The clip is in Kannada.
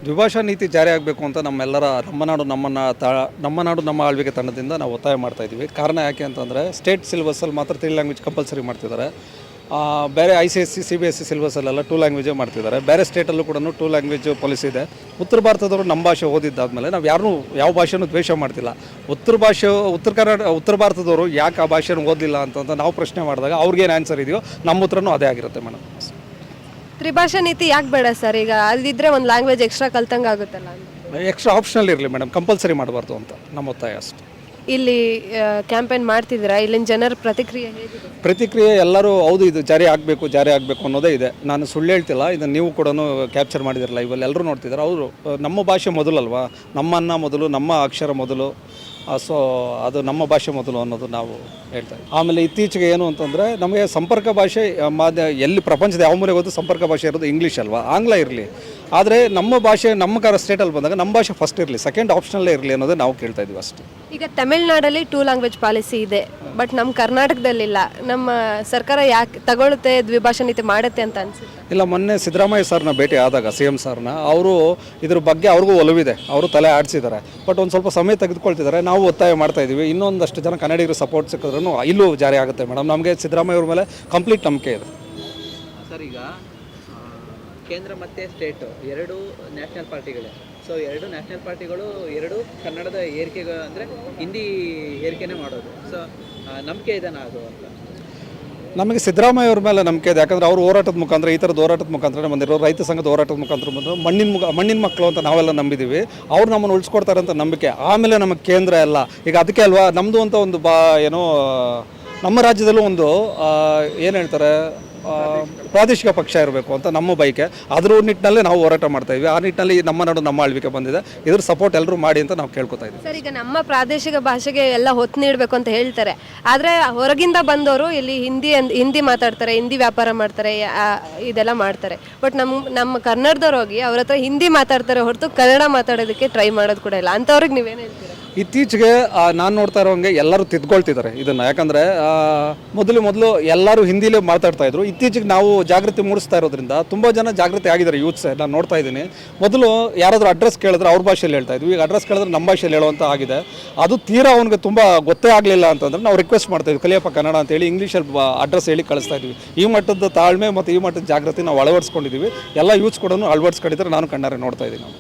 ದ್ವಿಭಾಷಾ ನೀತಿ ಜಾರಿ ಆಗಬೇಕು ಅಂತ ನಮ್ಮೆಲ್ಲರ ನಮ್ಮ ನಾಡು ನಮ್ಮ ಆಳ್ವಿಕೆ ತಂಡದಿಂದ ನಾವು ಒತ್ತಾಯ ಮಾಡ್ತಾ ಇದ್ದೀವಿ. ಕಾರಣ ಯಾಕೆ ಅಂತಂದರೆ ಸ್ಟೇಟ್ ಸಿಲೆಬಸ್ಸಲ್ಲಿ ಮಾತ್ರ 3 ಲ್ಯಾಂಗ್ವೇಜ್ ಕಂಪಲ್ಸರಿ ಮಾಡ್ತಿದ್ದಾರೆ. ಬೇರೆ ICSE CBSE ಸಿಲೆಬಸ್ಸಲ್ಲೆಲ್ಲ 2 ಲ್ಯಾಂಗ್ವೇಜೇ ಮಾಡ್ತಿದ್ದಾರೆ. ಬೇರೆ ಸ್ಟೇಟಲ್ಲೂ ಕೂಡ 2 ಲ್ಯಾಂಗ್ವೇಜ್ ಪಾಲಿಸಿ ಇದೆ. ಉತ್ತರ ಭಾರತದವರು ನಮ್ಮ ಭಾಷೆ ಓದಿದ್ದಾದಮೇಲೆ ನಾವು ಯಾರನ್ನೂ ಯಾವ ಭಾಷೆನೂ ದ್ವೇಷ ಮಾಡ್ತಿಲ್ಲ. ಉತ್ತರ ಭಾರತದವರು ಯಾಕೆ ಆ ಭಾಷೆನ ಓದಲಿಲ್ಲ ಅಂತ ನಾವು ಪ್ರಶ್ನೆ ಮಾಡಿದಾಗ ಅವ್ರಿಗೇನು ಆನ್ಸರ್ ಇದೆಯೋ ನಮ್ಮ ಉತ್ತರನೂ ಅದೇ ಆಗಿರುತ್ತೆ ಮೇಡಮ್. ತ್ರಿಭಾಷಾ ನೀತಿ ಯಾಕೆ ಬೇಡ ಸರ್? ಈಗ ಅದಿದ್ರೆ ಒಂದು ಲ್ಯಾಂಗ್ವೇಜ್ ಎಕ್ಸ್ಟ್ರಾ ಕಲ್ತಂಗೆ ಆಗುತ್ತಲ್ಲ. ಎಕ್ಸ್ಟ್ರಾ ಆಪ್ಷನಲ್ ಇರಲಿ ಮೇಡಮ್, ಕಂಪಲ್ಸರಿ ಮಾಡಬಾರ್ದು ಅಂತ ನಮ್ಮ ಒತ್ತಾಯ ಅಷ್ಟೆ. ಇಲ್ಲಿ ಕ್ಯಾಂಪೇನ್ ಮಾಡ್ತಿದ್ದೀರಾ, ಇಲ್ಲಿನ ಜನರ ಪ್ರತಿಕ್ರಿಯೆ ಹೇಗಿದೆ? ಪ್ರತಿಕ್ರಿಯೆ ಎಲ್ಲರೂ ಹೌದು ಇದು ಜಾರಿ ಆಗಬೇಕು ಅನ್ನೋದೇ ಇದೆ. ನಾನು ಸುಳ್ಳು ಹೇಳ್ತಿಲ್ಲ, ಇದನ್ನು ನೀವು ಕೂಡ ಕ್ಯಾಪ್ಚರ್ ಮಾಡಿದಿರಲ್ಲ, ಇವೆಲ್ಲ ಎಲ್ಲರೂ ನೋಡ್ತಿದ್ದಾರೆ. ಅವರು ನಮ್ಮ ಭಾಷೆ ಮೊದಲಲ್ವಾ, ನಮ್ಮ ಅನ್ನ ಮೊದಲು, ನಮ್ಮ ಅಕ್ಷರ ಮೊದಲು, ಸೊ ಅದು ನಮ್ಮ ಭಾಷೆ ಮೊದಲು ಅನ್ನೋದು ನಾವು ಹೇಳ್ತಾ ಇದ್ದೀವಿ. ಆಮೇಲೆ ಇತ್ತೀಚೆಗೆ ಏನು ಅಂತಂದರೆ ನಮಗೆ ಸಂಪರ್ಕ ಭಾಷೆ ಎಲ್ಲಿ ಪ್ರಪಂಚದ ಯಾವ ಮೂಲೆಗೆ ಹೋದರೂ ಸಂಪರ್ಕ ಭಾಷೆ ಇರೋದು ಇಂಗ್ಲೀಷ್ ಅಲ್ವಾ, ಆಂಗ್ಲ ಇರಲಿ. ಆದರೆ ನಮ್ಮ ಭಾಷೆ ನಮ್ಮ ಸ್ಟೇಟಲ್ಲಿ ಬಂದಾಗ ನಮ್ಮ ಭಾಷೆ ಫಸ್ಟ್ ಇರಲಿ, ಸೆಕೆಂಡ್ ಆಪ್ಷನಲ್ಲೇ ಇರಲಿ ಅನ್ನೋದೇ ನಾವು ಕೇಳ್ತಾ ಇದ್ದೀವಿ ಅಷ್ಟೇ. ಈಗ ತಮಿಳ್ನಾಡಲ್ಲಿ 2 ಲ್ಯಾಂಗ್ವೇಜ್ ಪಾಲಿಸಿ ಇದೆ, ಬಟ್ ನಮ್ಮ ಕರ್ನಾಟಕದಲ್ಲಿಲ್ಲ. ನಮ್ಮ ಸರ್ಕಾರ ಯಾಕೆ ತಗೊಳುತ್ತೆ, ದ್ವಿಭಾಷಾ ನೀತಿ ಮಾಡುತ್ತೆ ಅಂತ ಅನಿಸುತ್ತೆ? ಇಲ್ಲ, ಮೊನ್ನೆ ಸಿದ್ದರಾಮಯ್ಯ ಸರ್ನ ಭೇಟಿ ಆದಾಗ CM ಸರ್ನ ಅವರು ಇದ್ರ ಬಗ್ಗೆ ಅವ್ರಿಗೂ ಒಲವಿದೆ, ಅವರು ತಲೆ ಆಡಿಸಿದ್ದಾರೆ. ಬಟ್ ಒಂದು ಸ್ವಲ್ಪ ಸಮಯ ತೆಗೆದುಕೊಳ್ತಿದ್ದಾರೆ. ನಾವು ಒತ್ತಾಯ ಮಾಡ್ತಾ ಇದ್ದೀವಿ, ಇನ್ನೊಂದಷ್ಟು ಜನ ಕನ್ನಡಿಗರು ಸಪೋರ್ಟ್ ಸಿಕ್ಕಿದ್ರೂ ಇಲ್ಲೂ ಜಾರಿ ಆಗುತ್ತೆ ಮೇಡಮ್. ನಮಗೆ ಸಿದ್ದರಾಮಯ್ಯ ಅವ್ರ ಮೇಲೆ ಕಂಪ್ಲೀಟ್ ನಂಬಿಕೆ ಇದೆ ಸರ್. ಈಗ ಕೇಂದ್ರ ಮತ್ತು ಸ್ಟೇಟ್ ಎರಡು ನ್ಯಾಷನಲ್ ಪಾರ್ಟಿಗಳೇ. ಸೊ ಎರಡು ನ್ಯಾಷನಲ್ ಪಾರ್ಟಿಗಳು ಎರಡು ಕನ್ನಡದ ಏರಿಕೆ ಅಂದರೆ ಹಿಂದಿ ಏರಿಕೆನೇ ಮಾಡೋದು. ಸೊ ನಂಬಿಕೆ ಇದೆನಾ ಅದು ಅಂತ? ನಮಗೆ ಸಿದ್ದರಾಮಯ್ಯ ಅವ್ರ ಮೇಲೆ ನಂಬಿಕೆ ಇದೆ. ಯಾಕಂದರೆ ಅವರು ಹೋರಾಟದ ಮುಖಾಂತರ, ಈ ಥರದ ಹೋರಾಟದ ಮುಖಾಂತರ ಬಂದಿರೋ, ರೈತ ಸಂಘದ ಹೋರಾಟದ ಮುಖಾಂತರ ಬಂದರು. ಮಣ್ಣಿನ ಮಕ್ಕಳು ಅಂತ ನಾವೆಲ್ಲ ನಂಬಿದ್ದೀವಿ. ಅವ್ರು ನಮ್ಮನ್ನು ಉಳಿಸ್ಕೊಡ್ತಾರೆ ಅಂತ ನಂಬಿಕೆ. ಆಮೇಲೆ ನಮಗೆ ಕೇಂದ್ರ ಎಲ್ಲ ಈಗ ಅದಕ್ಕೆ ಅಲ್ವಾ ನಮ್ಮದು ಅಂತ ಒಂದು ಏನೋ ನಮ್ಮ ರಾಜ್ಯದಲ್ಲೂ ಒಂದು ಏನು ಹೇಳ್ತಾರೆ, ಪ್ರಾದೇಶಿಕ ಪಕ್ಷ ಇರಬೇಕು ಅಂತ ನಮ್ಮ ಬಯಕೆ. ಅದರ ನಿಟ್ಟಿನಲ್ಲೇ ನಾವು ಹೋರಾಟ ಮಾಡ್ತಾ ಇದ್ವಿ. ಆ ನಿಟ್ಟಿನಲ್ಲಿ ನಮ್ಮ ನಾಡು ನಮ್ಮ ಆಳ್ವಿಕೆ ಬಂದಿದೆ. ಇದ್ರ ಸಪೋರ್ಟ್ ಎಲ್ಲರೂ ಮಾಡಿ ಅಂತ ನಾವು ಕೇಳ್ಕೊತಾ ಇದ್ದೀವಿ. ಸರ್, ಈಗ ನಮ್ಮ ಪ್ರಾದೇಶಿಕ ಭಾಷೆಗೆ ಎಲ್ಲ ಹೊತ್ತು ನೀಡಬೇಕು ಅಂತ ಹೇಳ್ತಾರೆ. ಆದರೆ ಹೊರಗಿಂದ ಬಂದವರು ಇಲ್ಲಿ ಹಿಂದಿ ಮಾತಾಡ್ತಾರೆ, ಹಿಂದಿ ವ್ಯಾಪಾರ ಮಾಡ್ತಾರೆ, ಇದೆಲ್ಲ ಮಾಡ್ತಾರೆ. ಬಟ್ ನಮ್ಮ ಕನ್ನಡದವ್ರು ಹೋಗಿ ಅವ್ರ ಹತ್ರ ಹಿಂದಿ ಮಾತಾಡ್ತಾರೆ ಹೊರತು ಕನ್ನಡ ಮಾತಾಡೋದಕ್ಕೆ ಟ್ರೈ ಮಾಡೋದು ಕೂಡ ಇಲ್ಲ. ಅಂಥವ್ರಿಗೆ ನೀವೇನು ಹೇಳ್ತೀರಾ? ಇತ್ತೀಚೆಗೆ ನಾನು ನೋಡ್ತಾ ಇರೋಂಗೆ ಎಲ್ಲರೂ ತಿದ್ಕೊಳ್ತಿದ್ದಾರೆ ಇದನ್ನು. ಯಾಕಂದರೆ ಮೊದಲು ಎಲ್ಲರೂ ಹಿಂದಿಲೇ ಮಾತಾಡ್ತಾ ಇದ್ರು. ಇತ್ತೀಚೆಗೆ ನಾವು ಜಾಗೃತಿ ಮೂಡಿಸ್ತಾ ಇರೋದ್ರಿಂದ ತುಂಬ ಜನ ಜಾಗೃತಿ ಆಗಿದ್ದಾರೆ, ಯೂತ್ಸೇ. ನಾನು ನೋಡ್ತಾ ಇದ್ದೀನಿ. ಮೊದಲು ಯಾರಾದರೂ ಅಡ್ರೆಸ್ ಕೇಳಿದ್ರೆ ಅವ್ರ ಭಾಷೆಯಲ್ಲಿ ಹೇಳ್ತಾ ಇದ್ವಿ, ಈಗ ಅಡ್ರೆಸ್ ಕೇಳಿದ್ರೆ ನಮ್ಮ ಭಾಷೆಯಲ್ಲಿ ಹೇಳುವಂಥ ಆಗಿದೆ. ಅದು ತೀರಾ ಅವ್ನಿಗೆ ತುಂಬ ಗೊತ್ತೇ ಆಗಲಿಲ್ಲ ಅಂತಂದರೆ ನಾವು ರಿಕ್ವೆಸ್ಟ್ ಮಾಡ್ತಾ ಇದ್ವಿ, ಕಲಿಯಪ್ಪ ಕನ್ನಡ ಅಂತೇಳಿ ಇಂಗ್ಲೀಷಲ್ಲಿ ಅಡ್ರೆಸ್ ಹೇಳಿ ಕಳಿಸ್ತಾ ಇದ್ವಿ. ಈ ಮಟ್ಟದ ತಾಳ್ಮೆ ಮತ್ತು ಈ ಮಟ್ಟದ ಜಾಗೃತಿ ನಾವು ಅಳವಡಿಸ್ಕೊಂಡಿದ್ದೀವಿ. ಎಲ್ಲ ಯೂತ್ಸ್ ಕೂಡ ಅಳವಡಿಸ್ಕೊಂಡಿದ್ರೆ ನಾನು ಕಣ್ಣಾರೆ ನೋಡ್ತಾ ಇದ್ದೀನಿ ನಾವು.